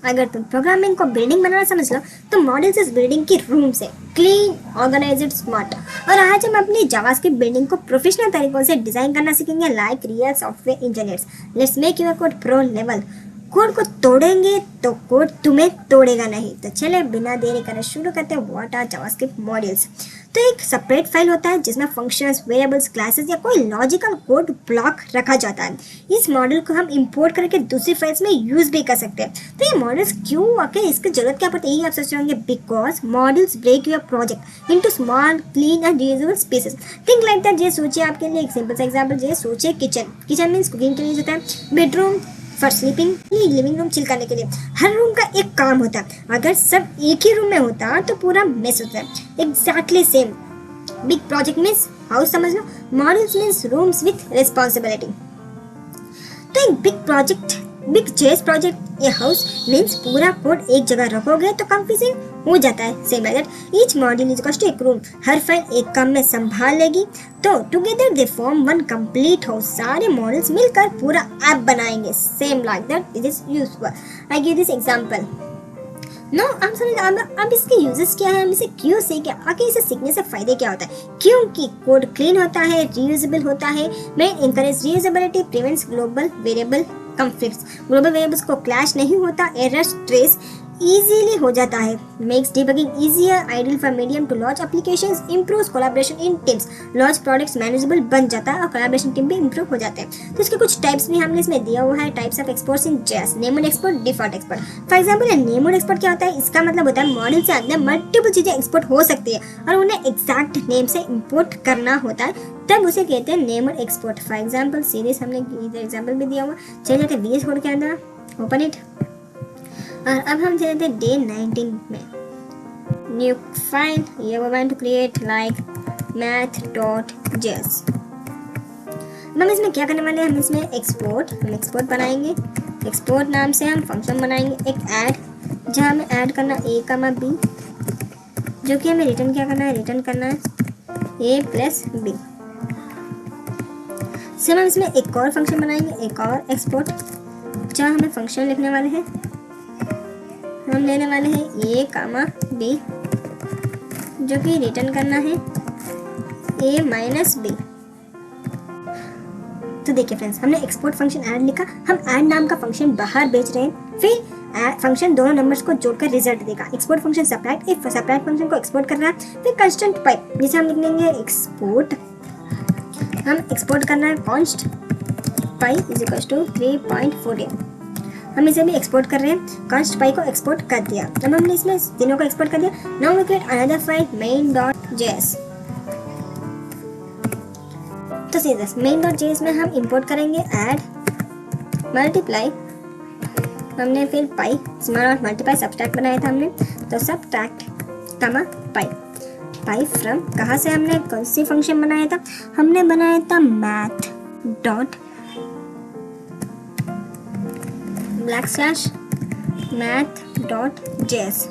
अगर तुम प्रोग्रामिंग को बिल्डिंग बनाना समझ लो तो मॉडल्स इस बिल्डिंग की रूम से क्लीन, ऑर्गेनाइज्ड, स्मार्ट। और आज हम अपनी जावास्क्रिप्ट बिल्डिंग को प्रोफेशनल तरीकों से डिजाइन करना सीखेंगे like real software engineers. Let's make your code pro level. Code को तोड़ेंगे तो कोड तुम्हें तोड़ेगा नहीं। तो चले बिना देरी करे शुरू करते हैं। What are JavaScript modules? तो एक सेपरेट फाइल होता है जिसमें फंक्शंस, वेरिएबल्स, क्लासेस या कोई लॉजिकल कोड ब्लॉक रखा जाता है। इस मॉडल को हम इंपोर्ट करके दूसरी फाइल्स में यूज भी कर सकते हैं। तो ये मॉडल्स क्यों आके इसकी जरूरत क्या पड़ती है, यही आप सोच रहे होंगे। Because modules break your project into small, clean and reusable spaces. Think like that. ये सोचिए आपके लिए एक सिंपल सा एग्जांपल। ये सोचिए किचन मीन्स कुकिंग के लिए होता है, bedroom for sleeping, living room chill करने के लिए। हर रूम का एक काम होता है। अगर सब एक ही रूम में होता तो पूरा मेस होता है। Exactly same big project means house समझ लो, models means rooms with responsibility. तो एक big JS project a house means पूरा कोड एक जगह रखोगे तो कंफ्यूजिंग हो जाता है। Same like that each module is equals to एक रूम। हर फाइल एक काम में संभाल लेगी तो together they form one complete house. सारे मॉडल्स मिलकर पूरा ऐप बनाएंगे। Same like that it is useful. I give this example. Now अब इसके यूजेस क्या है, हम इसे क्यों सीखे, आगे इसे सीखने से फायदे क्या होता है? क्योंकि कोड क्लीन होता है, रीयूजेबल होता है, मैं encourage reusability, prevents global variable conflicts. Global variables को क्लैश नहीं होता, एरर ट्रेस इजीली हो जाता है, makes debugging easier, ideal for medium to large applications, improves collaboration in teams, large products manageable बन जाता है और कोलैबोरेशन टीम भी इंप्रूव हो जाते हैं। तो इसके कुछ टाइप्स भी हमने इसमें दिया हुआ है। Types of exports in JS, named export, default export. For example named export क्या होता है? इसका मतलब होता है मॉडल से अंदर मल्टीपल चीजें एक्सपोर्ट हो सकती है और उन्हें एग्जैक्ट नेम से इंपोर्ट करना होता है, तब उसे कहते हैं named export. For example series हमने इधर एग्जांपल भी दिया हुआ। चलिए जाते हैं वीएस कोड के अंदर, ओपन इट। और अब हम चलते हैं डे 19 में। न्यू फाइल, ये वो want to create like math.js। हम इसमें क्या करने वाले हैं? हम इसमें एक्सपोर्ट बनाएंगे। एक्सपोर्ट नाम से हम फंक्शन बनाएंगे एक ऐड, जहाँ हमें ऐड करना a, b, जो कि हमें रिटर्न क्या करना है? रिटर्न करना है a प्लस b। हम इसमें एक और फंक्शन बनाएंगे, एक और एक्सपोर्ट, जहाँ हमें फंक्शन लिखने वाले हैं। हम लेने वाले हैं a, b, जो कि रिटर्न करना है a माइनस b। तो देखिए फ्रेंड्स, हमने एक्सपोर्ट फंक्शन ऐड लिखा, हम ऐड नाम का फंक्शन बाहर भेज रहे हैं, फिर फंक्शन दोनों नंबर्स को जोड़कर रिजल्ट देगा। Export function subtract, if subtract function को एक्सपोर्ट कर रहा है, फिर कंस्टेंट पाइप, जिसे हम लिख लेंगे एक्सपोर्ट। हम एक्सपोर्ट करना है const pi is equal to 3.14। हम इसे भी एक्सपोर्ट कर रहे हैं, कॉन्स्ट पाई को एक्सपोर्ट कर दिया। अब हमने इसमें तीनों को एक्सपोर्ट कर दिया। Now we create another file main.js। तो सीधा main.js में हम इंपोर्ट करेंगे ऐड, मल्टीप्लाई, हमने फिर पाई, स्मॉल और मल्टीप्लाई सब्ट्रैक्ट बनाया था हमने, तो सब्ट्रैक्ट कमा पाई फ्रॉम, कहाँ से हमने कौन सी फंक्शन बनाया था? हमने बनाया था math.js।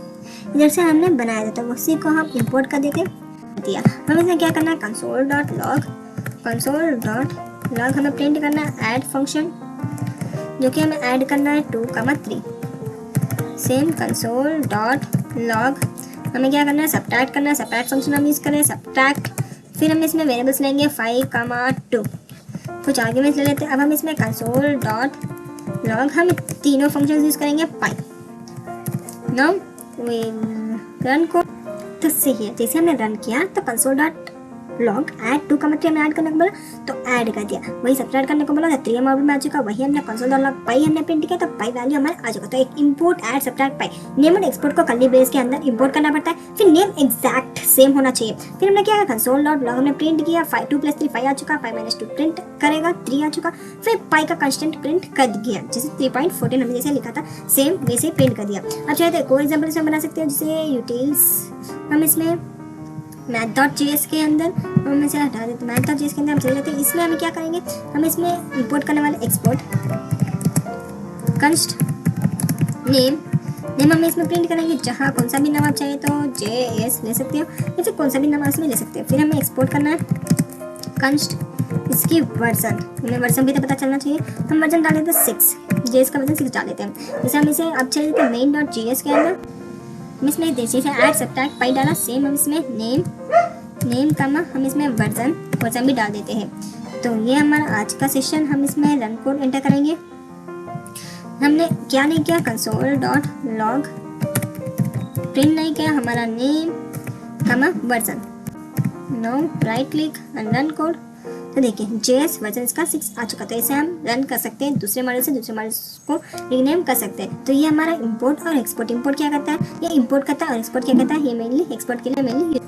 इधर से हमने बनाया था, तो उसी को हम इंपोर्ट कर देके दिया। हमें इसमें क्या करना है? console.log हमें प्रिंट करना है ऐड फंक्शन, जो कि हमें ऐड करना है 2, 3। सेम console.log हमें क्या करना है? सब्ट्रैक्ट करना है। सब्ट्रैक्ट फंक्शन हम यूज करें, सब्ट्रैक्ट, फिर हम इसमें वेरिएबल्स लेंगे 5, 2, कुछ आर्ग्यूमेंट्स ले लेते हैं। अब हम इसमें console.log हम तीनों फंक्शंस यूज करेंगे पाई। नाउ वी रन को, तो सही है, जैसे हमने रन किया तो console.log ऐड 2, 3 हमें ऐड करने को बोला तो ऐड कर दिया। वही सब्ट्रैक्ट करने को बोला था 3 हमारे में आ चुका, वही हमने console.log पाई हमने प्रिंट किया तो पाई वैल्यू हमारे आ चुका। तो एक इंपोर्ट ऐड सब्ट्रैक्ट पाई, नेम और एक्सपोर्ट को कर्ली ब्रेस के अंदर इंपोर्ट करना पड़ता है, फिर नेम एग्जैक्ट सेम होना चाहिए। फिर हमने क्या किया? console.log हमने प्रिंट किया 2 + 3 5 आ चुका, 5 - 2 प्रिंट करेगा 3 आ चुका, फिर पाई का कांस्टेंट प्रिंट कर दिया, जैसे 3.14 हमने जैसे लिखा था सेम वैसे प्रिंट कर दिया। अब चाहे तो एक और एग्जाम्पल इसमें बना सकते हो, जैसे यूटिल्स, हम इसमें math.js के अंदर हम इसे हटा देते हैं। math.js के अंदर हम चले जाते हैं, इसमें हमें क्या करेंगे? हम इसमें इंपोर्ट करने वाले एक्सपोर्ट कंस्ट नेम हमें इसमें प्रिंट करेंगे, जहाँ कौन सा भी नाम आप चाहे तो JS ले सकते हो या फिर कौन सा भी नाम इसमें ले सकते हो। फिर हमें एक्सपोर्ट करना है कंस्ट, इसकी वर्जन, हमें वर्जन भी तो पता चलना चाहिए। हम वर्जन डाल देते 6, जेएस का वर्जन 6 डाल देते हैं। जैसे हम इसे अब चले जाते हैं मेन डॉट जेएस के अंदर, हम इसमें जैसे ऐड सब्ट्रैक्ट पाई डाला, सेम हम इसमें नेम कमा हम इसमें वर्जन भी डाल देते हैं। तो ये हमारा आज का सेशन, हम इसमें रन कोड एंटर करेंगे। हमने क्या नहीं किया, कंसोल डॉट लॉग प्रिंट नहीं किया हमारा name comma version. Now right click and run code. तो देखिए जेएस वर्जन इसका 6 आ चुका, तो इसे हम रन कर सकते हैं दूसरे मॉडल से, दूसरे मॉडल को रीनेम कर सकते हैं। तो ये हमारा इंपोर्ट और एक्सपोर्ट, इंपोर्ट क्या करता है, ये इंपोर्ट करता है, और एक्सपोर्ट क्या करता है, ये मेनली एक्सपोर्ट के लिए मेनली।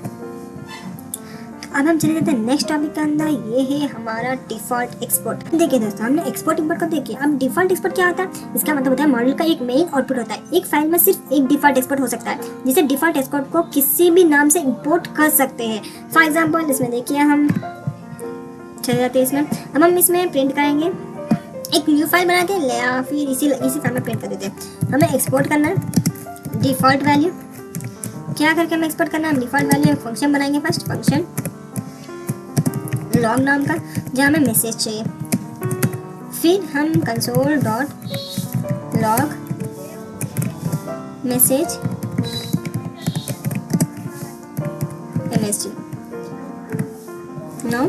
अब हम चले जाते हैं नेक्स्ट टॉपिक के अंदर, ये है हमारा डिफॉल्ट एक्सपोर्ट। देखिए दोस्तों, हमने एक्सपोर्ट इंपोर्ट को देखिए। अब डिफॉल्ट एक्सपोर्ट क्या होता है, इसका मतलब होता है मॉडल का एक मेन आउटपुट होता है। एक फाइल में सिर्फ एक डिफॉल्ट एक्सपोर्ट हो सकता है, जिसे डिफॉल्ट एक्सपोर्ट को किसी भी नाम से इंपोर्ट कर सकते हैं। फॉर एग्जाम्पल इसमें देखिए हम चले जाते हैं इसमें, अब हम इसमें प्रिंट करेंगे, एक न्यू फाइल बनाते हैं या फिर इसी फाइल में प्रिंट कर देते हैं। हमें एक्सपोर्ट करना है डिफॉल्ट वैल्यू, क्या करके हमें एक्सपोर्ट करना है, डिफॉल्ट वैल्यू एक फंक्शन बनाएंगे, फर्स्ट फंक्शन लॉग नाम का, जहाँ हमें मैसेज चाहिए। फिर हम console dot log message MSG no.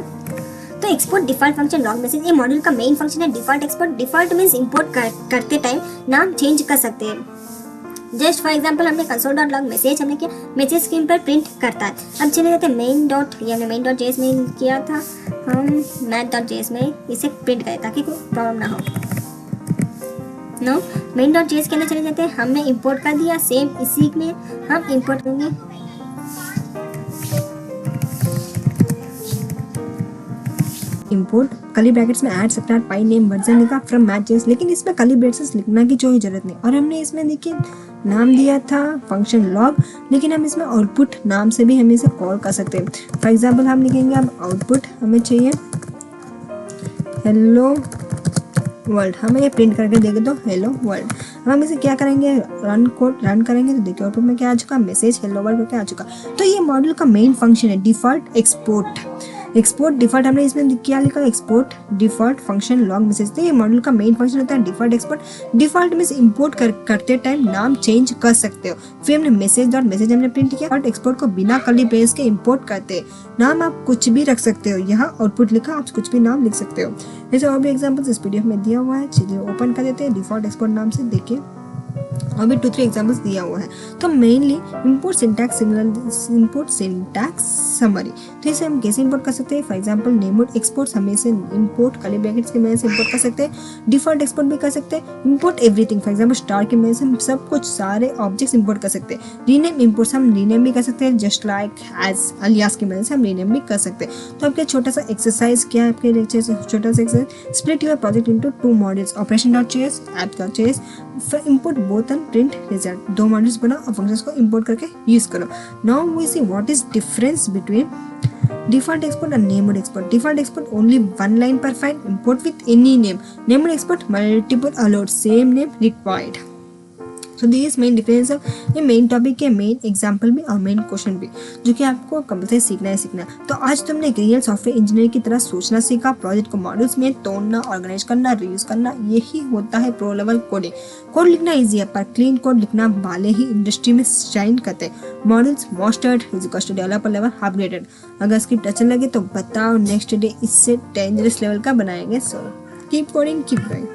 तो export default function log message, ये मॉड्यूल का मेन फंक्शन है। Default export, default means import करते टाइम नाम चेंज कर सकते हैं। जस्ट फॉर एग्जाम्पल हमने कंसोल डॉट लॉग मैसेज हमने किया, मैसेज स्क्रीन पर प्रिंट करता है। अब चले जाते हैं मेन डॉट, ये हमने मेन डॉट जेएस में किया था, हम मैथ डॉट जेएस में इसे प्रिंट करें ताकि कोई प्रॉब्लम ना हो। नो मेन डॉट जेएस के अंदर चले जाते हैं, हमने इंपोर्ट कर दिया, सेम इसी में हम इंपोर्ट करेंगे इंपोर्ट कर्ली ब्रैकेट्स में ऐड सब्ट्रैक्ट पाई नेम वर्जन लिखा फ्रॉम मैथजेस, लेकिन इसमें कर्ली ब्रैकेट्स लिखना की कोई जरूरत नहीं। और हमने इसमें देखिए नाम दिया था फंक्शन लॉग, लेकिन हम इसमें आउटपुट नाम से भी हम इसे कॉल कर सकते हैं। फॉर एग्जांपल हम लिखेंगे अब आउटपुट हमें चाहिए हेलो वर्ल्ड, हमें ये प्रिंट करके देंगे तो हेलो वर्ल्ड। अब हम इसे क्या करेंगे, रन कोड रन करेंगे तो देखिए आउटपुट में क्या आ चुका, मैसेज हेलो वर्ल्ड करके आ चुका। तो ये मॉड्यूल का मेन फंक्शन है डिफॉल्ट एक्सपोर्ट। एक्सपोर्ट डिफॉल्ट हमने इसमें क्या लिखा, export default function log message. तो ये मॉड्यूल का मेन फंक्शन होता है default export. Default means import करते टाइम नाम चेंज कर सकते हो। फिर हमने मैसेज डॉट मैसेज हमने प्रिंट किया, और एक्सपोर्ट को बिना कर्ली ब्रेस के इंपोर्ट करते नाम आप कुछ भी रख सकते हो। यहाँ आउटपुट लिखा, आप कुछ भी नाम लिख सकते हो। ऐसे और भी एग्जाम्पल्स इस पीडीएफ में दिया हुआ है, चलिए ओपन कर देते हैं डिफॉल्ट एक्सपोर्ट नाम से। देखिए अभी 2-3 एग्जाम्पल्स दिया हुआ है। तो mainly import syntax import syntax summary, तो इसे हम कैसे इंपोर्ट कर सकते हैं। फॉर एग्जांपल नेमोड एक्सपोर्ट हमें इसे इंपोर्ट कर्ली ब्रैकेट्स की मदद से इंपोर्ट कर सकते हैं। डिफॉल्ट एक्सपोर्ट भी कर सकते हैं। Import everything, for example star की मदद से हम सब कुछ सारे ऑब्जेक्ट्स इंपोर्ट कर सकते हैं। रीनेम इंपोर्ट हम रीनेम भी कर सकते हैं, जस्ट लाइक एज अलियास की मदद से हम रीनेम भी कर सकते हैं। तो आपके छोटा सा एक्सरसाइज क्या है आपके लेक्चर से, छोटा सा exercise, split your project into 2 modules, operation dot JS, app dot JS, import both and print result. 2 modules बनाओ और फंक्शंस को इंपोर्ट करके यूज करो। Now we see what is difference between default export and named export. Default export only one line per file, import with any name. Named export multiple allowed, same name required. So these main difference है, ये main topic है, main example भी और main question भी, जो कि आपको compulsory सीखना है। तो आज तुमने एक रियल सॉफ्टवेयर इंजीनियर की तरह सोचना सीखा, प्रोजेक्ट को मॉड्यूल्स में तोड़ना, ऑर्गेनाइज करना, रियूज करना, यही होता है प्रो लेवल कोडिंग। कोड लिखना ईजी है, पर क्लीन कोड लिखना वाले ही इंडस्ट्री में शाइन करते हैं। Modules mastered is equals to developer level upgraded. अगर स्क्रिप्ट अच्छा लगे तो बताओ, नेक्स्ट डे इससे डेंजरस लेवल का बनाएंगे। So keep coding, keep going.